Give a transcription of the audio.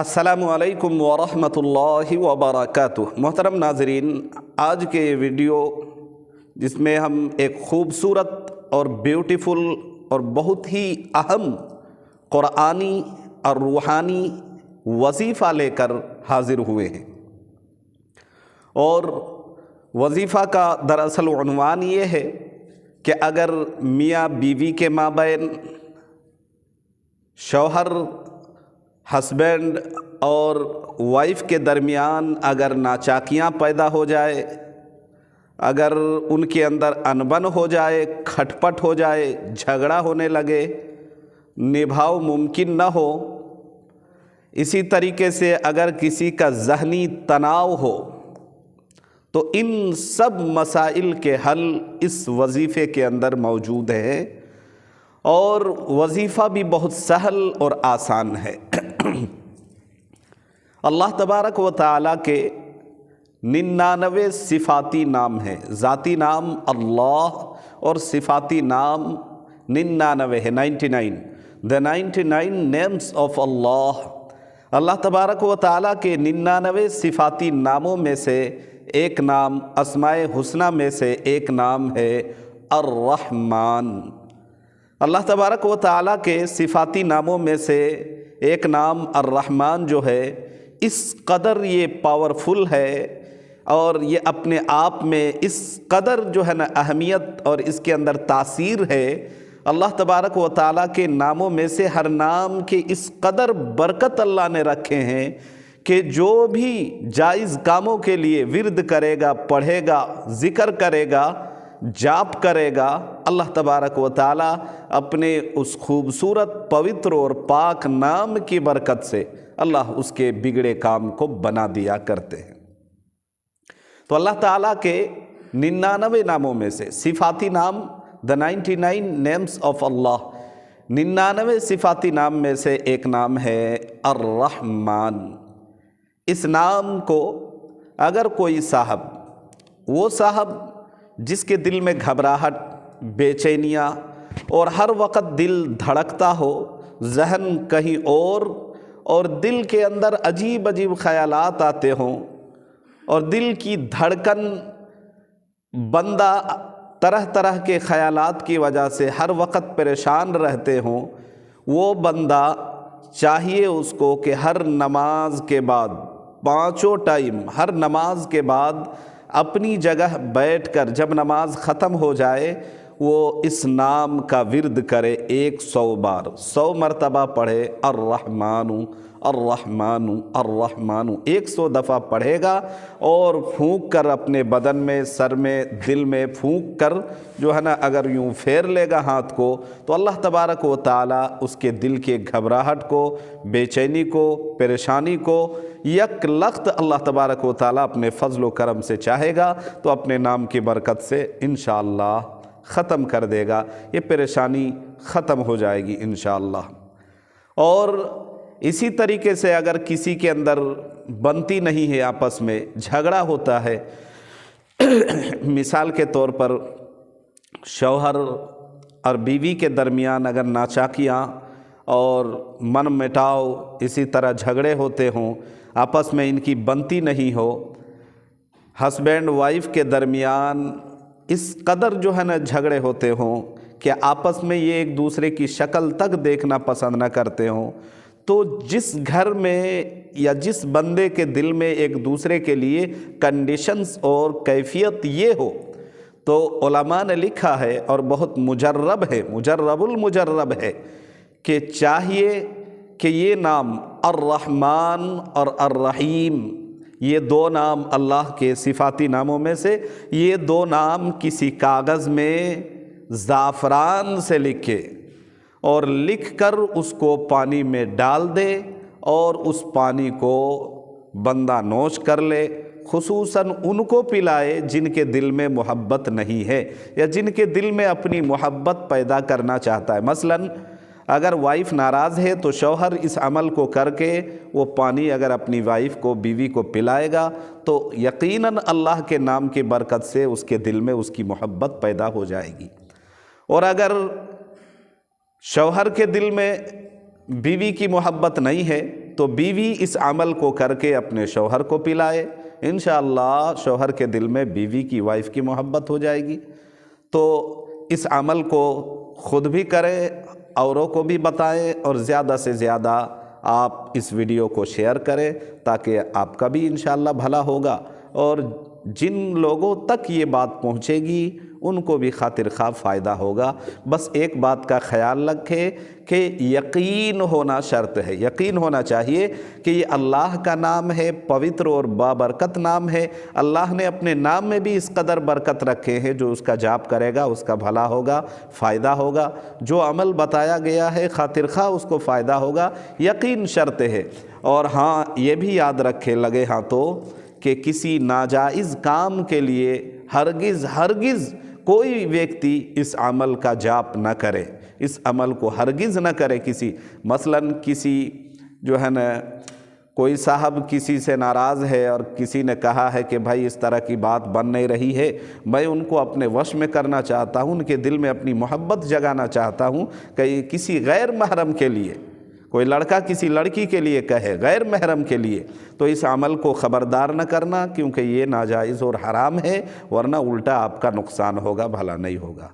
السلام علیکم ورحمۃ اللہ وبرکاتہ۔ محترم ناظرین، آج کے یہ ویڈیو جس میں ہم ایک خوبصورت اور بیوٹیفل اور بہت ہی اہم قرآنی اور روحانی وظیفہ لے کر حاضر ہوئے ہیں، اور وظیفہ کا دراصل عنوان یہ ہے کہ اگر میاں بیوی کے مابین، شوہر ہسبینڈ اور وائف کے درمیان اگر ناچاکیاں پیدا ہو جائے، اگر ان کے اندر انبن ہو جائے، کھٹپٹ ہو جائے، جھگڑا ہونے لگے، نبھاؤ ممکن نہ ہو، اسی طریقے سے اگر کسی کا ذہنی تناؤ ہو، تو ان سب مسائل کے حل اس وظیفے کے اندر موجود ہیں، اور وظیفہ بھی بہت سہل اور آسان ہے۔ اللہ تبارک و تعالیٰ کے 99 صفاتی نام ہیں، ذاتی نام اللہ اور صفاتی نام 99 ہے، 99 The 99 names of اللہ۔ اللہ تبارک و تعالیٰ کے 99 صفاتی ناموں میں سے ایک نام، اسماء حسنہ میں سے ایک نام ہے الرحمن۔ اللہ تبارک و تعالیٰ کے صفاتی ناموں میں سے ایک نام الرحمن جو ہے، اس قدر یہ پاورفل ہے اور یہ اپنے آپ میں اس قدر جو ہے نا اہمیت اور اس کے اندر تاثیر ہے۔ اللہ تبارک و تعالیٰ کے ناموں میں سے ہر نام کے اس قدر برکت اللہ نے رکھے ہیں کہ جو بھی جائز کاموں کے لیے ورد کرے گا، پڑھے گا، ذکر کرے گا، جاپ کرے گا، اللہ تبارک و تعالیٰ اپنے اس خوبصورت، پوتر اور پاک نام کی برکت سے اللہ اس کے بگڑے کام کو بنا دیا کرتے ہیں۔ تو اللہ تعالیٰ کے 99 ناموں میں سے صفاتی نام The 99 names of اللہ، 99 صفاتی نام میں سے ایک نام ہے الرحمن۔ اس نام کو اگر کوئی صاحب، وہ صاحب جس کے دل میں گھبراہٹ، بے چینیاں اور ہر وقت دل دھڑکتا ہو، ذہن کہیں اور دل کے اندر عجیب عجیب خیالات آتے ہوں، اور دل کی دھڑکن، بندہ طرح طرح کے خیالات کی وجہ سے ہر وقت پریشان رہتے ہوں، وہ بندہ چاہیے اس کو کہ ہر نماز کے بعد، پانچوں ٹائم ہر نماز کے بعد اپنی جگہ بیٹھ کر جب نماز ختم ہو جائے وہ اس نام کا ورد کرے، 100 بار، 100 مرتبہ پڑھے الرحمن الرحمن الرحمن، 100 دفعہ پڑھے گا، اور پھونک کر اپنے بدن میں، سر میں، دل میں پھونک کر جو ہے نا اگر یوں پھیر لے گا ہاتھ کو، تو اللہ تبارک و تعالیٰ اس کے دل کے گھبراہٹ کو، بے چینی کو، پریشانی کو یک لخت اللہ تبارک و تعالیٰ اپنے فضل و کرم سے چاہے گا تو اپنے نام کی برکت سے انشاءاللہ ختم کر دے گا، یہ پریشانی ختم ہو جائے گی انشاءاللہ۔ اور اسی طریقے سے اگر کسی کے اندر بنتی نہیں ہے، آپس میں جھگڑا ہوتا ہے، مثال کے طور پر شوہر اور بیوی کے درمیان اگر ناچاکیاں اور من مٹاؤ، اسی طرح جھگڑے ہوتے ہوں، آپس میں ان کی بنتی نہیں ہو، ہسبینڈ وائف کے درمیان اس قدر جو ہے نا جھگڑے ہوتے ہوں کہ آپس میں یہ ایک دوسرے کی شکل تک دیکھنا پسند نہ کرتے ہوں، تو جس گھر میں یا جس بندے کے دل میں ایک دوسرے کے لیے کنڈیشنز اور کیفیت یہ ہو، تو علماء نے لکھا ہے اور بہت مجرب ہے، مجرب المجرب ہے، کہ چاہیے کہ یہ نام الرحمن اور الرحیم، یہ دو نام اللہ کے صفاتی ناموں میں سے یہ دو نام کسی کاغذ میں زعفران سے لکھے، اور لکھ کر اس کو پانی میں ڈال دے، اور اس پانی کو بندہ نوش کر لے، خصوصاً ان کو پلائے جن کے دل میں محبت نہیں ہے یا جن کے دل میں اپنی محبت پیدا کرنا چاہتا ہے۔ مثلاً اگر وائف ناراض ہے تو شوہر اس عمل کو کر کے وہ پانی اگر اپنی وائف کو، بیوی کو پلائے گا تو یقیناً اللہ کے نام کی برکت سے اس کے دل میں اس کی محبت پیدا ہو جائے گی۔ اور اگر شوہر کے دل میں بیوی کی محبت نہیں ہے تو بیوی اس عمل کو کر کے اپنے شوہر کو پلائے، انشاءاللہ شوہر کے دل میں بیوی کی، وائف کی محبت ہو جائے گی۔ تو اس عمل کو خود بھی کریں، اوروں کو بھی بتائیں، اور زیادہ سے زیادہ آپ اس ویڈیو کو شیئر کریں تاکہ آپ کا بھی انشاءاللہ بھلا ہوگا، اور جن لوگوں تک یہ بات پہنچے گی ان کو بھی خاطر خواہ فائدہ ہوگا۔ بس ایک بات کا خیال رکھیں کہ یقین ہونا شرط ہے، یقین ہونا چاہیے کہ یہ اللہ کا نام ہے، پوتر اور بابرکت نام ہے۔ اللہ نے اپنے نام میں بھی اس قدر برکت رکھے ہیں، جو اس کا جاپ کرے گا اس کا بھلا ہوگا، فائدہ ہوگا۔ جو عمل بتایا گیا ہے خاطر خواہ اس کو فائدہ ہوگا، یقین شرط ہے۔ اور ہاں یہ بھی یاد رکھے لگے ہاں تو کہ کسی ناجائز کام کے لیے ہرگز کوئی ویکتی اس عمل کا جاپ نہ کرے، اس عمل کو ہرگز نہ کرے۔ کسی جو ہے نا کوئی صاحب کسی سے ناراض ہے اور کسی نے کہا ہے کہ بھائی اس طرح کی بات بن نہیں رہی ہے، میں ان کو اپنے وش میں کرنا چاہتا ہوں، ان کے دل میں اپنی محبت جگانا چاہتا ہوں کہ کسی غیر محرم کے لیے، کوئی لڑکا کسی لڑکی کے لیے کہے غیر محرم کے لیے، تو اس عمل کو خبردار نہ کرنا، کیونکہ یہ ناجائز اور حرام ہے، ورنہ الٹا آپ کا نقصان ہوگا، بھلا نہیں ہوگا۔